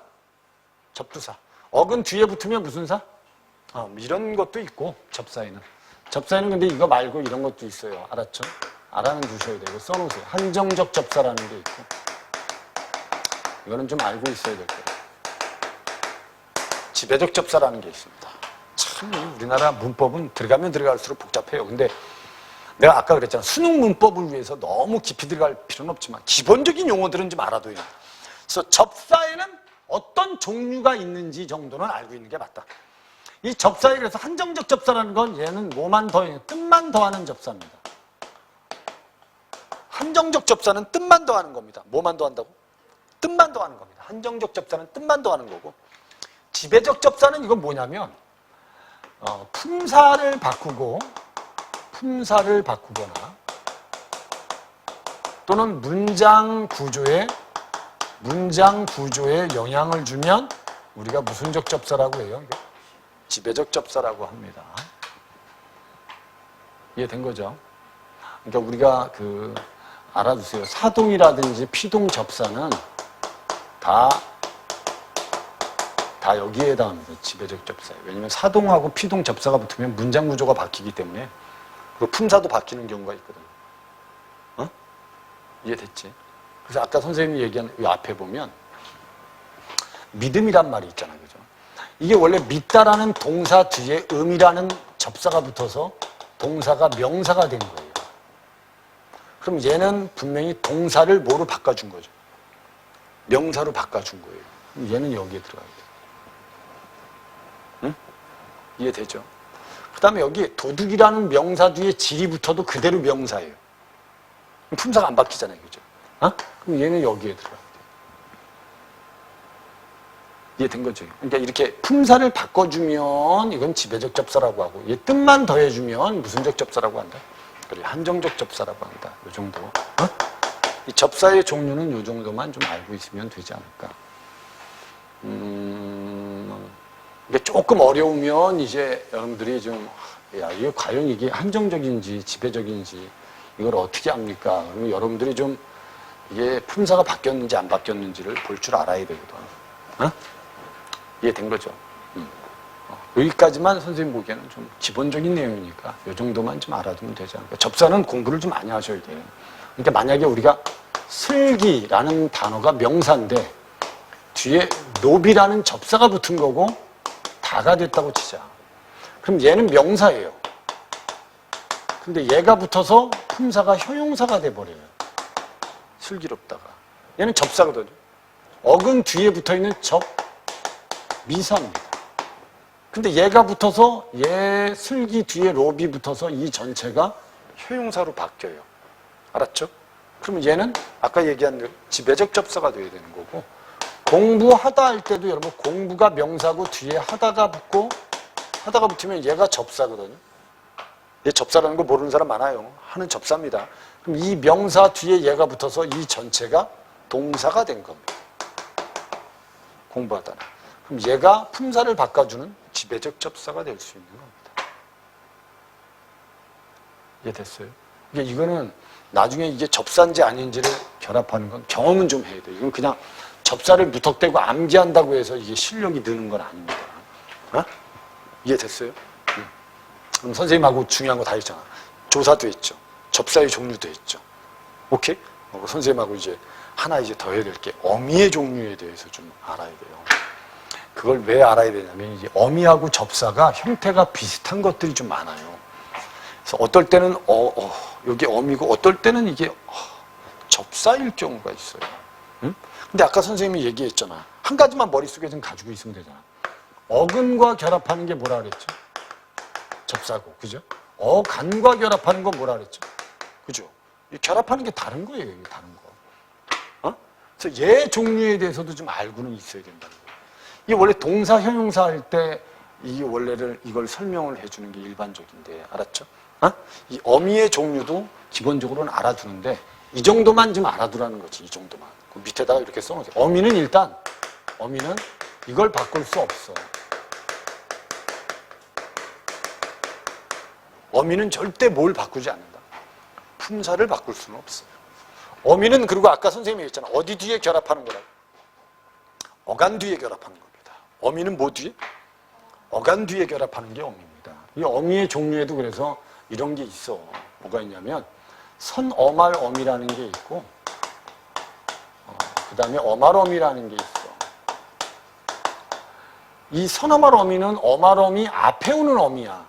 접두사. 어근 뒤에 붙으면 무슨 사? 이런 것도 있고, 접사에는. 접사에는 근데 이거 말고 이런 것도 있어요. 알았죠? 알아는 두셔야 되고, 써놓으세요. 한정적 접사라는 게 있고. 이거는 좀 알고 있어야 될 거예요. 지배적 접사라는 게 있습니다. 참, 우리나라 문법은 들어가면 들어갈수록 복잡해요. 근데 내가 아까 그랬잖아. 수능 문법을 위해서 너무 깊이 들어갈 필요는 없지만, 기본적인 용어들은 좀 알아둬야 돼. 그래서 접사에는 어떤 종류가 있는지 정도는 알고 있는 게 맞다. 이 접사에 그래서 한정적 접사라는 건 얘는 뭐만 더해, 뜻만 더하는 접사입니다. 한정적 접사는 뜻만 더하는 겁니다. 뭐만 더한다고? 뜻만 더하는 겁니다. 한정적 접사는 뜻만 더하는 거고, 지배적 접사는 이건 뭐냐면 품사를 바꾸거나 또는 문장 구조에 영향을 주면 우리가 무슨적 접사라고 해요? 지배적 접사라고 합니다. 이해된 거죠? 그러니까 우리가 알아두세요. 사동이라든지 피동 접사는 다 여기에 해당합니다. 지배적 접사에. 왜냐면 사동하고 피동 접사가 붙으면 문장 구조가 바뀌기 때문에, 그리고 품사도 바뀌는 경우가 있거든요. 이해됐지? 그래서 아까 선생님이 얘기한 이 앞에 보면 믿음이란 말이 있잖아요. 그죠? 이게 원래 믿다라는 동사 뒤에 음이라는 접사가 붙어서 동사가 명사가 된 거예요. 그럼 얘는 분명히 동사를 뭐로 바꿔준 거죠? 명사로 바꿔준 거예요. 그럼 얘는 여기에 들어가야 돼요. 응? 이해되죠? 그 다음에 여기 도둑이라는 명사 뒤에 질이 붙어도 그대로 명사예요. 품사가 안 바뀌잖아요. 그죠? 그럼 얘는 여기에 들어가야 돼요. 이해된 거죠? 그러니까 이렇게 품사를 바꿔주면 이건 지배적 접사라고 하고, 얘 뜻만 더해주면 무슨적 접사라고 한다? 그래, 한정적 접사라고 한다. 이 정도. 이 접사의 종류는 이 정도만 좀 알고 있으면 되지 않을까. 이게 조금 어려우면 이제 여러분들이 좀, 이게 과연 이게 한정적인지 지배적인지 이걸 어떻게 합니까? 그러면 여러분들이 좀 이게 품사가 바뀌었는지 안 바뀌었는지를 볼 줄 알아야 되거든. 이해된 거죠? 여기까지만 선생님 보기에는 좀 기본적인 내용이니까 이 정도만 좀 알아두면 되지 않을까. 접사는 공부를 좀 많이 하셔야 돼요. 그러니까 만약에 우리가 슬기라는 단어가 명사인데 뒤에 노비라는 접사가 붙은 거고 다가 됐다고 치자. 그럼 얘는 명사예요. 근데 얘가 붙어서 품사가 형용사가 돼버려요. 슬기롭다가. 얘는 접사거든요. 어근 뒤에 붙어있는 미사입니다. 근데 얘가 붙어서 얘 슬기 뒤에 롭이 붙어서 이 전체가 효용사로 바뀌어요. 알았죠? 그러면 얘는 아까 얘기한 지배적 접사가 돼야 되는 거고, 공부하다 할 때도 여러분 공부가 명사고 뒤에 하다가 붙으면 얘가 접사거든요. 얘 접사라는 거 모르는 사람 많아요. 하는 접사입니다. 그럼 이 명사 뒤에 얘가 붙어서 이 전체가 동사가 된 겁니다. 공부하다는. 그럼 얘가 품사를 바꿔주는 지배적 접사가 될 수 있는 겁니다. 이해됐어요? 그러니까 이거는 나중에 이게 접사인지 아닌지를 결합하는 건 경험은 좀 해야 돼요. 이건 그냥 접사를 무턱대고 암기한다고 해서 이게 실력이 느는 건 아닙니다. 이해됐어요? 그럼 선생님하고 중요한 거 다 했잖아. 조사도 했죠. 접사의 종류도 했죠. 오케이? 선생님하고 이제 하나 이제 더 해야 될 게 어미의 종류에 대해서 좀 알아야 돼요. 그걸 왜 알아야 되냐면 이제 어미하고 접사가 형태가 비슷한 것들이 좀 많아요. 그래서 어떨 때는 여기 어미고 어떨 때는 이게 접사일 경우가 있어요. 응? 근데 아까 선생님이 얘기했잖아. 한 가지만 머릿속에 좀 가지고 있으면 되잖아. 어근과 결합하는 게 뭐라 그랬죠? 접사고, 그죠? 어간과 결합하는 건 뭐라 그랬죠? 그죠? 이 결합하는 게 다른 거예요, 이게 다른 거. 그래서 얘 종류에 대해서도 좀 알고는 있어야 된다는 거예요. 이게 원래 동사, 형용사 할 때 이게 원래를 이걸 설명을 해주는 게 일반적인데 알았죠? 이 어미의 종류도 기본적으로는 알아두는데 이 정도만 좀 알아두라는 거지. 이 정도만. 그 밑에다가 이렇게 써놓으세요. 어미는 이걸 바꿀 수 없어. 어미는 절대 뭘 바꾸지 않는다. 품사를 바꿀 수는 없어요. 어미는 그리고 아까 선생님이 얘기했잖아. 어디 뒤에 결합하는 거라고? 어간 뒤에 결합하는 겁니다. 어미는 뭐 뒤에? 어간 뒤에 결합하는 게 어미입니다. 이 어미의 종류에도 그래서 이런 게 있어. 뭐가 있냐면 선어말어미라는 게 있고 그 다음에 어말어미라는 게 있어. 이 선어말어미는 어말어미 앞에 오는 어미야.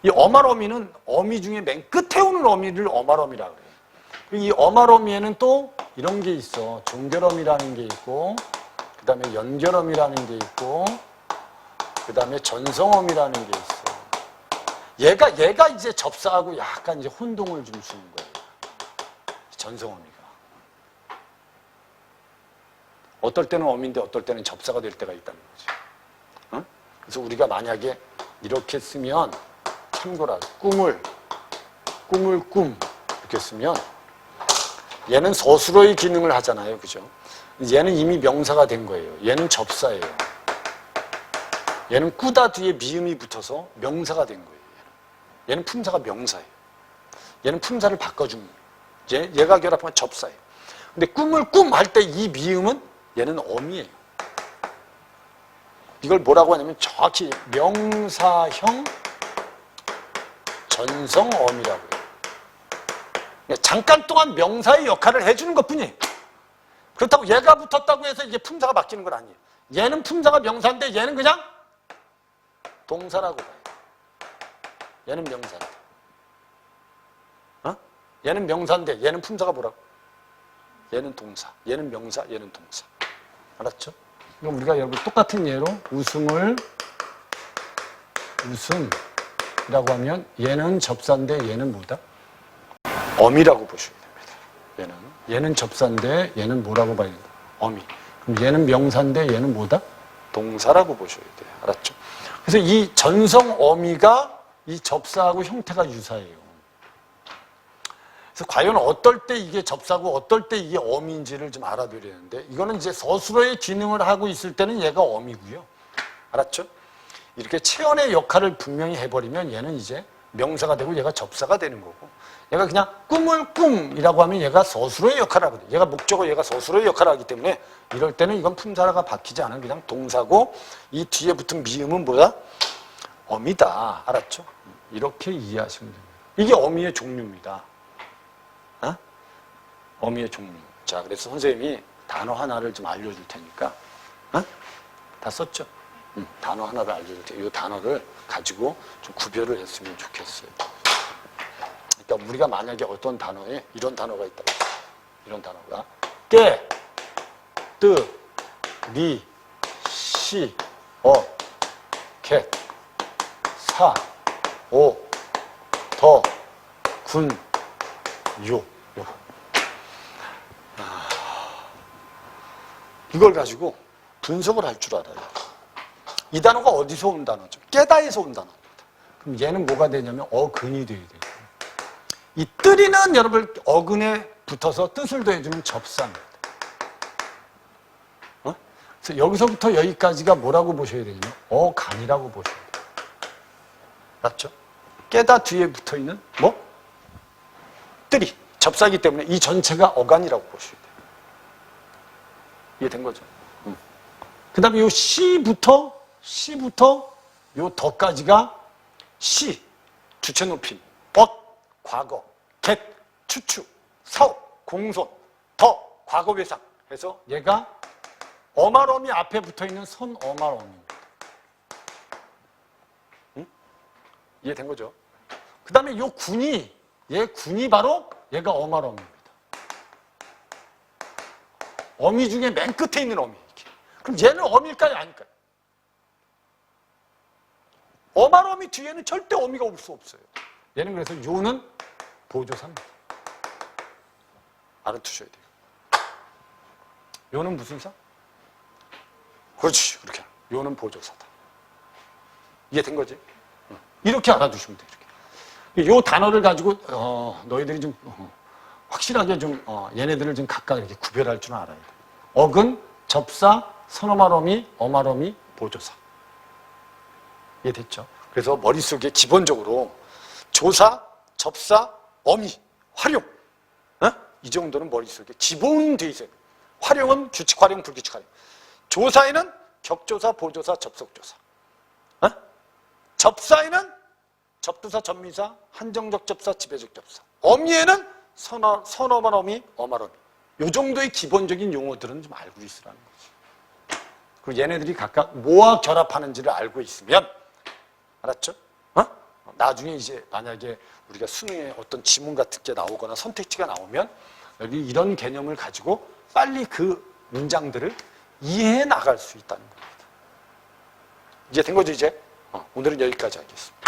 이 어말어미는 어미 중에 맨 끝에 오는 어미를 어말어미라고 그래. 이 어말어미에는 또 이런 게 있어. 종결어미라는 게 있고 그 다음에 연결어미라는 게 있고 그 다음에 전성어미라는 게 있어. 얘가 이제 접사하고 약간 이제 혼동을 좀 주는 거예요. 전성어미가. 어떨 때는 어미인데 어떨 때는 접사가 될 때가 있다는 거지. 어? 그래서 우리가 만약에 이렇게 쓰면 참고라. 꿈을 꿈 이렇게 쓰면 얘는 서술어의 기능을 하잖아요. 그죠? 얘는 이미 명사가 된 거예요. 얘는 접사예요. 얘는 꾸다 뒤에 미음이 붙어서 명사가 된 거예요. 얘는 품사가 명사예요. 얘는 품사를 바꿔준 거예요. 얘가 결합하면 접사예요. 근데 꿈을 꿈 할 때 이 미음은 얘는 어미예요. 이걸 뭐라고 하냐면 정확히 명사형 전성어미라고 해요. 잠깐 동안 명사의 역할을 해주는 것뿐이에요. 그렇다고 얘가 붙었다고 해서 이게 품사가 바뀌는 건 아니에요. 얘는 품사가 명사인데 얘는 그냥 동사라고 봐요. 얘는 명사인데. 얘는 명사인데 얘는 품사가 뭐라고? 얘는 동사. 얘는 명사, 얘는 동사. 알았죠? 그럼 우리가 여러분 똑같은 예로 웃음이라고 하면 얘는 접사인데 얘는 뭐다? 어미라고 보셔야 됩니다. 얘는 접사인데 얘는 뭐라고 봐야 된다? 어미. 그럼 얘는 명사인데 얘는 뭐다? 동사라고 보셔야 돼요. 알았죠? 그래서 이 전성 어미가 이 접사하고 형태가 유사해요. 그래서 과연 어떨 때 이게 접사고 어떨 때 이게 어미인지를 좀 알아둬야 되는데 이거는 이제 서술어의 기능을 하고 있을 때는 얘가 어미고요. 알았죠? 이렇게 체언의 역할을 분명히 해버리면 얘는 이제 명사가 되고 얘가 접사가 되는 거고 얘가 그냥 꿈을 꿈이라고 하면 얘가 서술어의 역할을 하거든요. 얘가 목적어 얘가 서술어의 역할을 하기 때문에 이럴 때는 이건 품사가 바뀌지 않은 그냥 동사고 이 뒤에 붙은 미음은 뭐야? 어미다. 알았죠? 이렇게 이해하시면 됩니다. 이게 어미의 종류입니다. 어미의 종류. 자, 그래서 선생님이 단어 하나를 좀 알려줄 테니까 다 썼죠? 단어 하나를 알려줄 테니까 이 단어를 가지고 좀 구별을 했으면 좋겠어요. 그러니까 우리가 만약에 어떤 단어에 이런 단어가 있다고 했어요. 이런 단어가 깨, 뜨, 리, 시, 겟, 사, 오, 더, 군, 요. 이걸 가지고 분석을 할 줄 알아요. 이 단어가 어디서 온 단어죠? 깨다에서 온 단어입니다. 그럼 얘는 뭐가 되냐면 어근이 돼야 돼요. 이 뜨리는 여러분 어근에 붙어서 뜻을 더해주는 접사입니다. 그래서 여기서부터 여기까지가 뭐라고 보셔야 되냐면 어간이라고 보셔야 돼요. 맞죠? 깨다 뒤에 붙어있는 뭐? 뜨리. 접사기 때문에 이 전체가 어간이라고 보셔야 돼요. 이해된 거죠? 그 다음에 요 시부터 요 더까지가 시, 주체 높임, 벗, 과거, 겟, 추측, 사업, 공손, 더, 과거 외상 해서 얘가 어말어미 앞에 붙어있는 선어말어미입니다. 이해된 거죠? 그 다음에 요 군이, 얘 군이 바로 얘가 어말어미입니다. 어미 중에 맨 끝에 있는 어미. 그럼 얘는 어미일까요? 아닐까요? 어말어미 뒤에는 절대 어미가 올 수 없어요. 얘는 그래서 요는 보조사입니다. 알아두셔야 돼요. 요는 무슨 사? 그렇지. 그렇게. 요는 보조사다. 이해된 거지? 이렇게 알아두시면 돼. 이렇게. 요 단어를 가지고 너희들이 좀 확실하게 좀 얘네들을 좀 각각 이렇게 구별할 줄 알아야 돼. 어근, 접사, 선어말어미, 어말어미, 보조사. 이해됐죠? 그래서 머릿속에 기본적으로 조사, 접사, 어미, 활용. 이 정도는 머릿속에 기본 돼 있어요. 활용은 규칙 활용, 불규칙 활용. 조사에는 격조사, 보조사, 접속조사. 접사에는 접두사, 접미사, 한정적 접사, 지배적 접사. 어미에는 선어말 어미, 어말 어미. 이 정도의 기본적인 용어들은 좀 알고 있으라는 거지. 그리고 얘네들이 각각 뭐와 결합하는지를 알고 있으면, 알았죠? 나중에 이제 만약에 우리가 수능에 어떤 지문 같은 게 나오거나 선택지가 나오면 여기 이런 개념을 가지고 빨리 그 문장들을 이해해 나갈 수 있다는 겁니다. 이제 된 거죠, 이제? 오늘은 여기까지 하겠습니다.